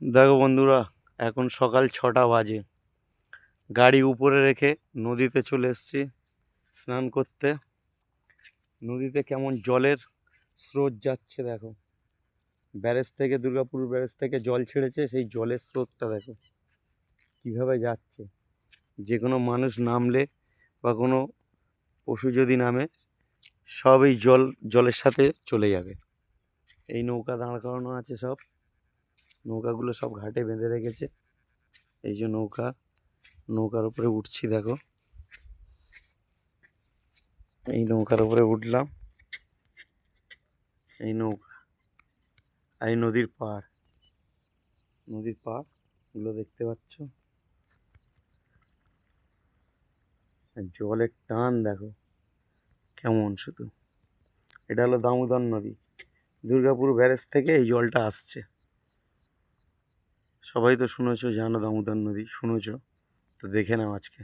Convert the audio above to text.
দেখো বন্ধুরা, এখন সকাল 6টা বাজে। গাড়ি উপরে রেখে নদীতে চলে এসেছি স্নান করতে। নদীতে কেমন জলের স্রোত যাচ্ছে দেখো। ব্যারেজ থেকে, দুর্গাপুর ব্যারেজ থেকে জল ছেড়েছে, সেই জলের স্রোতটা দেখো কীভাবে যাচ্ছে। যে কোনো মানুষ নামলে বা কোনো পশু যদি নামে, সব এই জলের সাথে চলে যাবে। এই নৌকা দাঁড় করানো আছে, সব নৌকাগুলো সব ঘাটে বেঁধে রেখেছে। এই যে নৌকার উপরে উঠছি দেখো। এই নৌকার উপরে উঠলাম। এই নৌকা, এই নদীর পাড়গুলো দেখতে পাচ্ছ। জলের টান দেখো কেমন শুধু। এটা হলো দামোদর নদী। দুর্গাপুর ব্যারেজ থেকে এই জলটা আসছে। সবাই তো শুনেছো, জানো দামোদর নদী শুনেছো, তো দেখে নাও আজকে।